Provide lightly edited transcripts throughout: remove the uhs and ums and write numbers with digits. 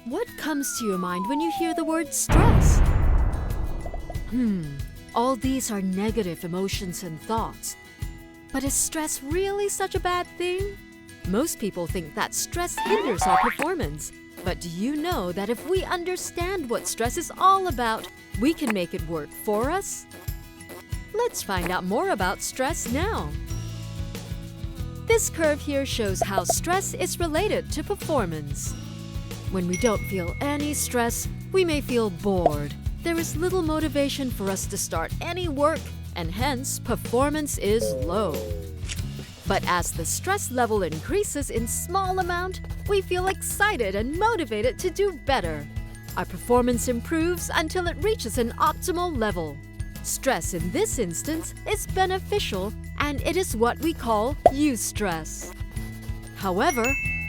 What comes to your mind when you hear the word stress? All these are negative emotions and thoughts. But is stress really such a bad thing? Most people think that stress hinders our performance. But do you know that if we understand what stress is all about, we can make it work for us? Let's find out more about stress now. This curve here shows how stress is related to performance. When we don't feel any stress, we may feel bored. There is little motivation for us to start any work, and hence performance is low. But as the stress level increases in small amount, we feel excited and motivated to do better. Our performance improves until it reaches an optimal level. Stress in this instance is beneficial, and it is what we call eustress. However,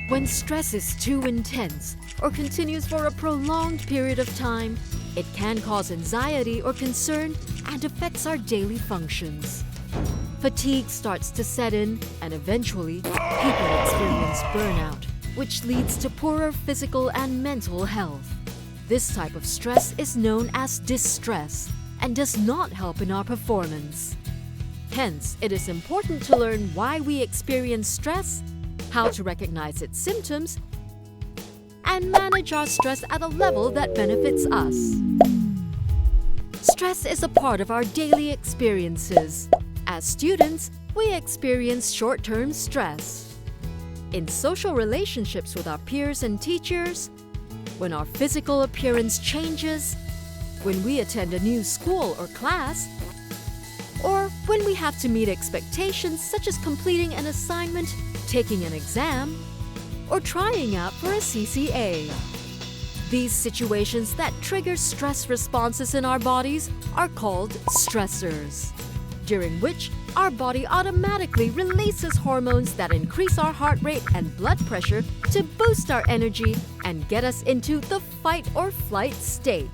when stress is too intense or continues for a prolonged period of time, it can cause anxiety or concern and affects our daily functions. Fatigue starts to set in, and eventually, people experience burnout, which leads to poorer physical and mental health. This type of stress is known as distress and does not help in our performance. Hence, it is important to learn why we experience stress, how to recognize its symptoms, and manage our stress at a level that benefits us. Stress is a part of our daily experiences. As students, we experience short-term stress. In social relationships with our peers and teachers, when our physical appearance changes, when we attend a new school or class, or when we have to meet expectations such as completing an assignment, taking an exam, or trying out for a CCA. These situations that trigger stress responses in our bodies are called stressors, during which our body automatically releases hormones that increase our heart rate and blood pressure to boost our energy and get us into the fight or flight state.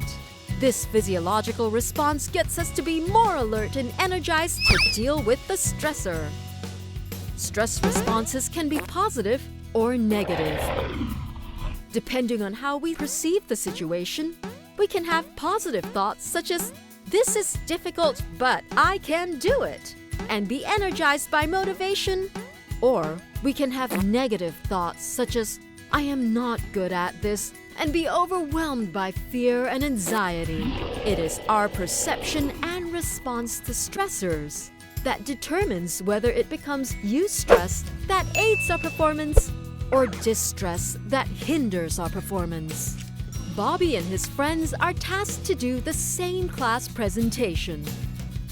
This physiological response gets us to be more alert and energized to deal with the stressor. Stress responses can be positive or negative. Depending on how we perceive the situation, we can have positive thoughts such as, "This is difficult, but I can do it," and be energized by motivation. Or we can have negative thoughts such as, "I am not good at this," and be overwhelmed by fear and anxiety. It is our perception and response to stressors that determines whether it becomes eustress that aids our performance or distress that hinders our performance. Bobby and his friends are tasked to do the same class presentation.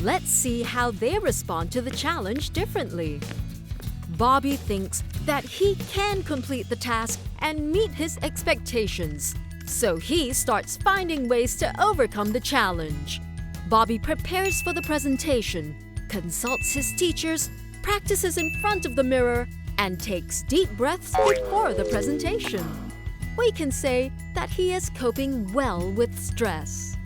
Let's see how they respond to the challenge differently. Bobby thinks that he can complete the task and meet his expectations, so he starts finding ways to overcome the challenge. Bobby prepares for the presentation, consults his teachers, practices in front of the mirror, and takes deep breaths before the presentation. We can say that he is coping well with stress.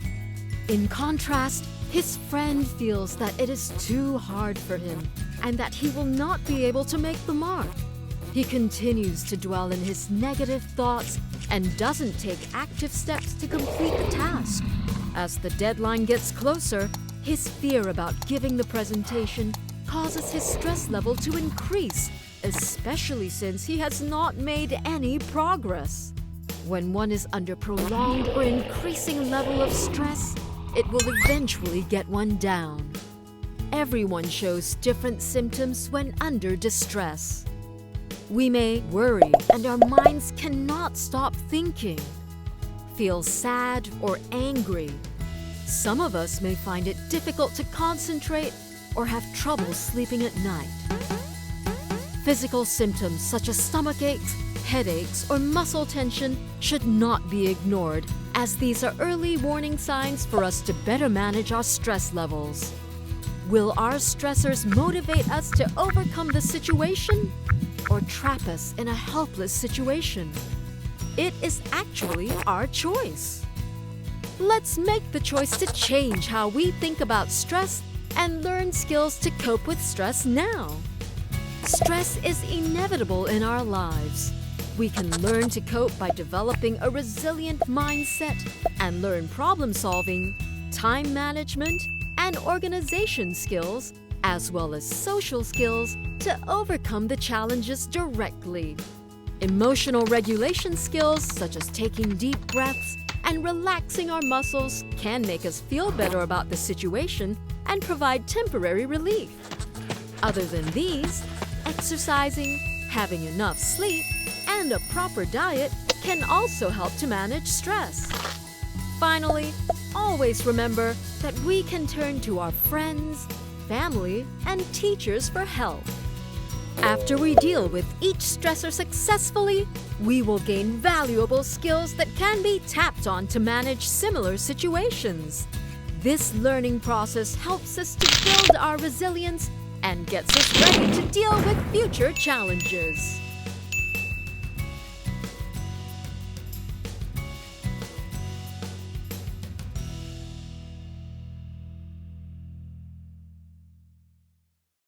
In contrast, his friend feels that it is too hard for him and that he will not be able to make the mark. He continues to dwell in his negative thoughts and doesn't take active steps to complete the task. As the deadline gets closer, his fear about giving the presentation causes his stress level to increase, especially since he has not made any progress. When one is under prolonged or increasing level of stress, it will eventually get one down. Everyone shows different symptoms when under distress. We may worry and our minds cannot stop thinking, feel sad or angry. Some of us may find it difficult to concentrate or have trouble sleeping at night. Physical symptoms such as stomach aches, headaches, or muscle tension should not be ignored, as these are early warning signs for us to better manage our stress levels. Will our stressors motivate us to overcome the situation or trap us in a helpless situation? It is actually our choice. Let's make the choice to change how we think about stress and learn skills to cope with stress now. Stress is inevitable in our lives. We can learn to cope by developing a resilient mindset and learn problem solving, time management, and organization skills, as well as social skills to overcome the challenges directly. Emotional regulation skills such as taking deep breaths and relaxing our muscles can make us feel better about the situation and provide temporary relief. Other than these, exercising, having enough sleep, and a proper diet can also help to manage stress. Finally, always remember that we can turn to our friends, family, and teachers for help. After we deal with each stressor successfully, we will gain valuable skills that can be tapped on to manage similar situations. This learning process helps us to build our resilience and gets us ready to deal with future challenges.